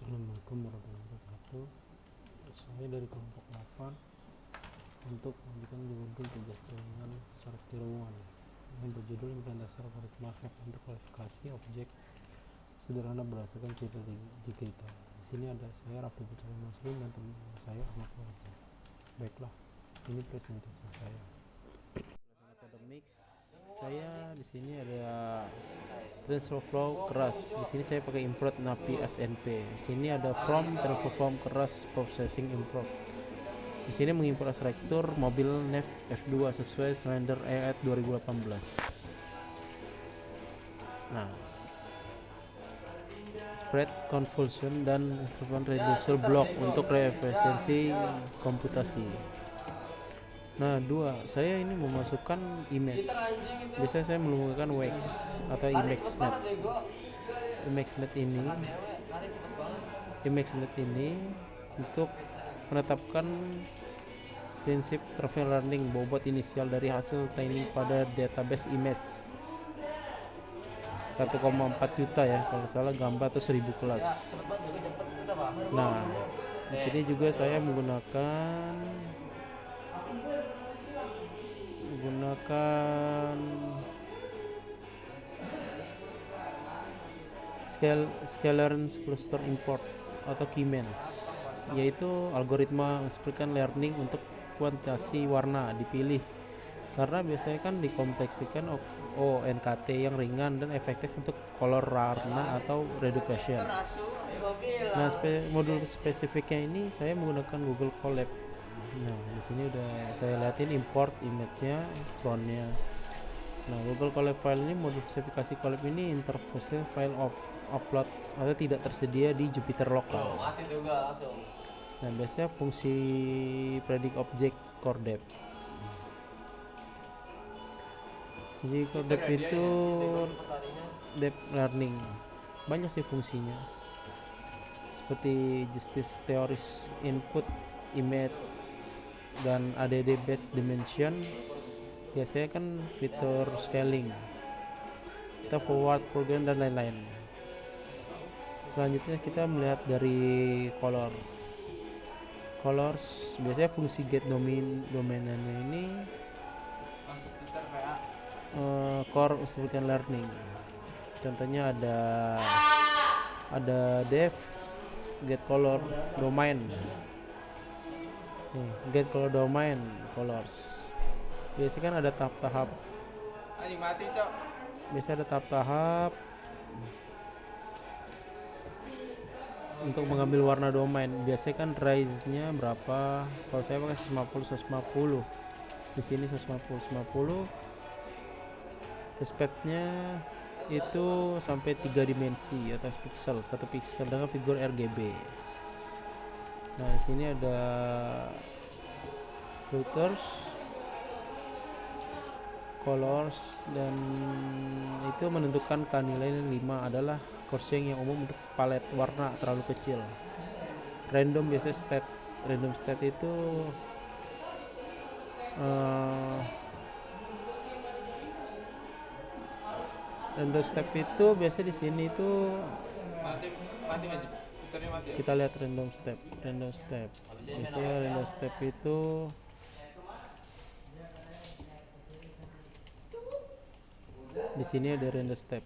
Assalamualaikum warahmatullahi wabarakatuh. Saya dari kelompok 8 untuk memberikan judul tugas jaringan syarat tiruan yang berjudul implementasi algoritma hack untuk klasifikasi objek sederhana berdasarkan cerita kita. Di sini ada saya Abdul Putra Muslim dan teman saya Ahmad Warza. Baiklah, ini presentasi saya. Academics, saya di sini ada transfer flow keras. Di sini saya pakai import NAPI SNP. Di sini ada from transfer flow keras processing import. Di sini mengimpor struktur mobil NEV F2 sesuai standar EAT 2018. Nah, spread convolution dan reducer block untuk referensi komputasi. Nah, saya ini memasukkan image. Biasanya saya menggunakan WX atau ImageNet. ImageNet ini untuk menetapkan prinsip transfer learning bobot inisial dari hasil training pada database image 1,4 juta ya kalau salah gambar atau 1000 kelas. Nah, di sini juga saya menggunakan scalar cluster import atau Keymeans, yaitu algoritma mengekspresikan learning untuk kuantitasi warna dipilih karena biasanya kan dikompleksikan ONKT yang ringan dan efektif untuk color warna atau reduction. Nah, modul spesifiknya ini saya menggunakan Google Colab. Nah, di sini udah saya liatin import image-nya, frontnya. Nah, Google Colab file ini modul spesifikasi Colab ini interface file upload atau tidak tersedia di Jupyter lokal. Nah, biasanya fungsi predict object core depth. Fungsi core depth itu depth learning. Banyak sih fungsinya. Seperti justice theories input image dan ADD bed dimension. Biasanya kan fitur scaling, kita forward program dan lain-lain. Selanjutnya kita melihat dari colors. Biasanya fungsi get domainnya ini core instruction learning. Contohnya ada def get color domain. Get color domain colors. Biasanya kan ada tahap-tahap. Biasanya ada tahap-tahap untuk mengambil warna domain. Biasanya kan range-nya berapa? Kalau saya pakai 150. Di sini 150. Aspeknya itu sampai 3 dimensi atau pixel, 1 pixel dengan figur RGB. Nah, di sini ada filters, colors, dan itu menentukan nilai 5 adalah kursing yang umum untuk palet warna terlalu kecil. Random biasanya state. Random state itu random step itu biasanya di sini itu kita lihat random step. Biasanya random step itu di sini ada random step.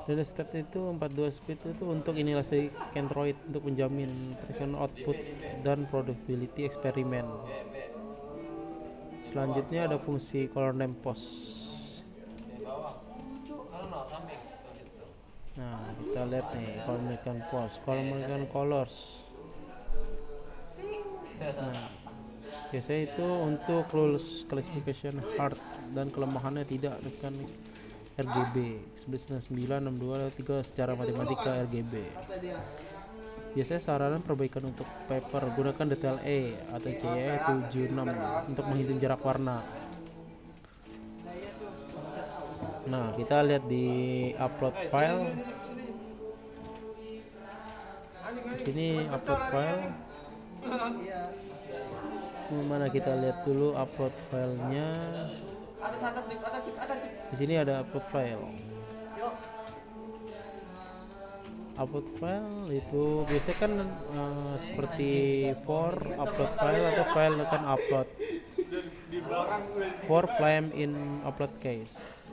Random step itu 42 speed itu untuk inilisasi Android untuk menjamin output dan productivity eksperimen. Selanjutnya ada fungsi color name post. Nah, kita lihat nih color American post, color American colors. Nah, biasanya itu untuk rules classification hard dan kelemahannya tidak dengan RGB 199962 secara matematika RGB. Biasanya saranan perbaikan untuk paper gunakan detail E atau CE 76 untuk menghitung jarak warna. Nah, kita lihat di upload file. Di sini upload file. Mana kita lihat dulu upload filenya. Di sini ada upload file. Upload file itu biasanya kan seperti for upload file atau file akan upload for flame in upload case.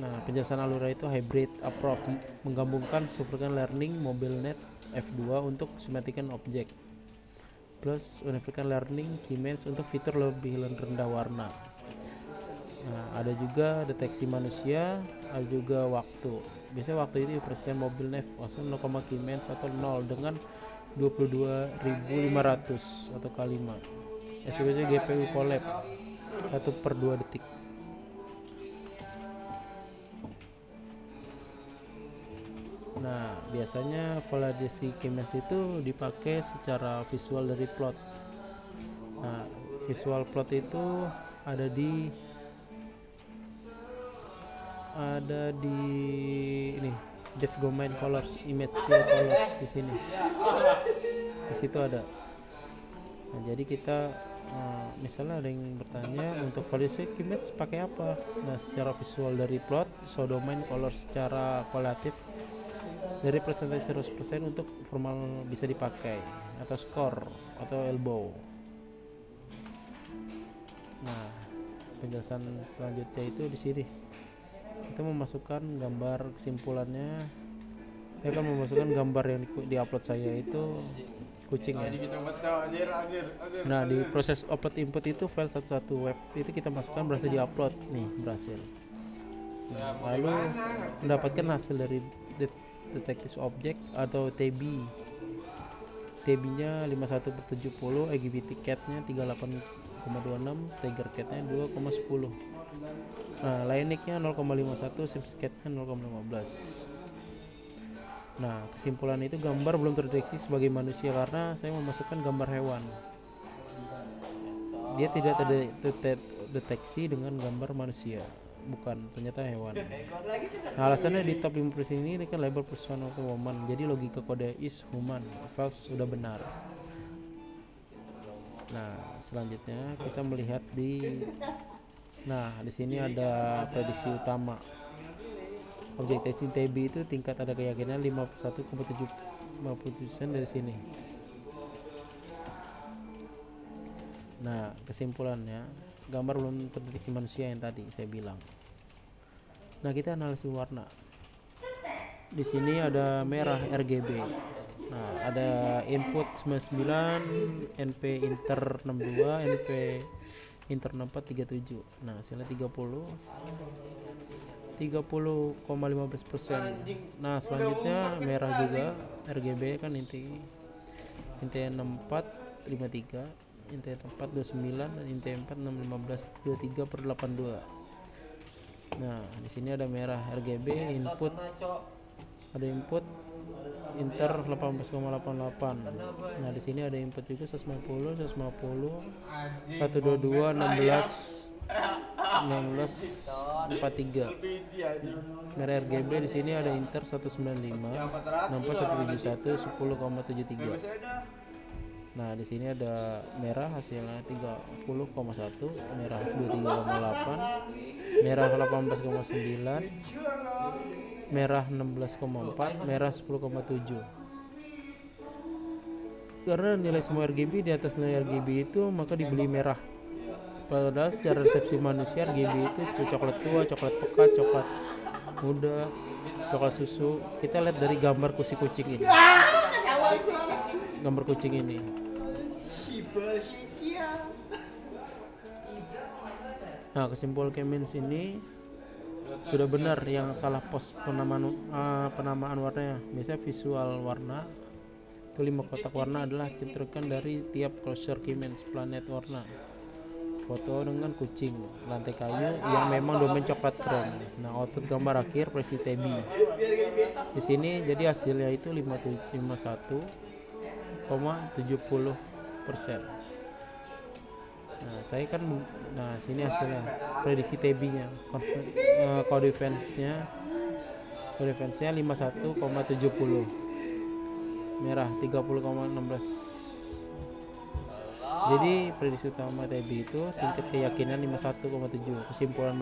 Nah, penjelasan Alura itu hybrid approach, menggabungkan Superkan Learning MobileNet F2 untuk sematikan objek plus Unified Learning Keymesh untuk fitur lebih rendah warna. Nah, ada juga deteksi manusia, ada juga waktu. Biasanya waktu itu dioperasikan MobileNet F 0, Keymesh atau 0 dengan 22.500 atau kali 5. SPC GPU collab 1/2 detik. Nah, biasanya validasi Keymesh itu dipakai secara visual dari plot. Nah, visual plot itu ada di ini DevDomain Colors, Image Fill Colors di sini. Di situ ada. Nah, jadi kita misalnya ada yang bertanya untuk validasi Keymesh pakai apa? Nah, secara visual dari plot, domain color secara kualitatif dari presentasi 100% untuk formal bisa dipakai, atau score atau elbow. Nah, penjelasan selanjutnya itu di sini. Kita memasukkan gambar kesimpulannya. Saya akan memasukkan gambar yang di-upload saya itu kucing ya. Nah, di proses upload input itu file satu web itu kita masukkan berhasil di-upload nih, berhasil. Nah, lalu mendapatkan hasil dari detektif objek atau TB. TB-nya 51/70, EGB ticketnya 38,26, Tiger cat-nya 2,10. Nah, Linux-nya 0,51, SimScat-nya 0,15. Nah, kesimpulan itu gambar belum terdeteksi sebagai manusia karena saya memasukkan gambar hewan. Dia tidak terdeteksi dengan gambar manusia. Bukan, ternyata hewan. Nah, alasannya di top 50 ini kan label person atau woman, jadi logika kode is human, false sudah benar. Nah, selanjutnya kita melihat di sini ada prediksi utama. Objek deteksi TB itu tingkat ada keyakinan 51,7% dari sini. Nah, kesimpulannya gambar belum terdeteksi manusia yang tadi saya bilang. Nah, kita analisis warna. Di sini ada merah RGB. Nah, ada input 99, NP inter 62, NP inter 64 37. Nah, hasilnya 30,15%. Nah, selanjutnya merah juga RGB kan inti 64 53, inti 4 29 dan inti 4 6 15 23/82. Nah, di sini ada merah RGB input, ada input inter 18,88. Nah, di sini ada input juga 150 122 16 43. Merah RGB di sini ada inter 195 64 171 10,73. Nah, di sini ada merah hasilnya 30,1, merah 23,8, merah 18,9, merah 16,4, merah 10,7. Karena nilai semua RGB di atas nilai RGB itu, maka dibeli merah. Padahal secara resepsi manusia RGB itu seperti coklat tua, coklat pekat, coklat muda, coklat susu. Kita lihat dari gambar kucing ini. Gambar kucing ini. Nah, kesimpulan Keymesh ini sudah benar, yang salah pos penamaan warnanya. Biasanya visual warna itu 5 kotak warna adalah citrakan dari tiap cluster Keymesh planet warna. Foto dengan kucing, lantai kayu yang memang domain coklat krem. Nah, output gambar akhir versi TB. Di sini jadi hasilnya itu 51,70%. Nah, saya kan sini hasilnya prediksi TB-nya. Kode defense-nya 51,70. Merah 30,16. Jadi prediksi utama TB itu tingkat keyakinan 51,7. Kesimpulan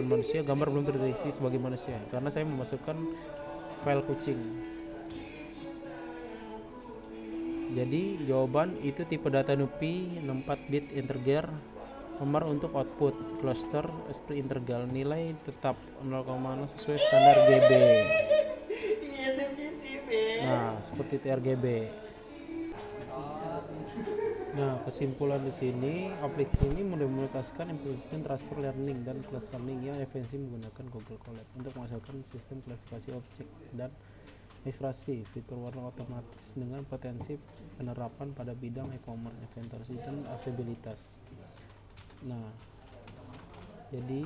manusia, gambar belum terdeteksi sebagai manusia karena saya memasukkan file kucing. Jadi jawaban itu tipe data NUPI 64 bit integer, nomor untuk output, cluster integral, nilai tetap 0,0 sesuai standar GB. Nah, seperti itu RGB. Nah, kesimpulan di sini, aplikasi ini mendemonstrasikan implementasi transfer learning dan clustering yang efisien menggunakan Google Colab untuk menghasilkan sistem klasifikasi objek dan ilustrasi fitur warna otomatis dengan potensi penerapan pada bidang e-commerce, inventory dan aksesibilitas. Nah, jadi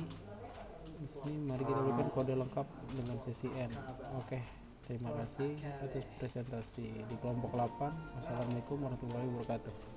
di sini mari kita berikan kode lengkap dengan sesi N. Oke, terima kasih atas presentasi di kelompok 8. Wassalamualaikum warahmatullahi wabarakatuh.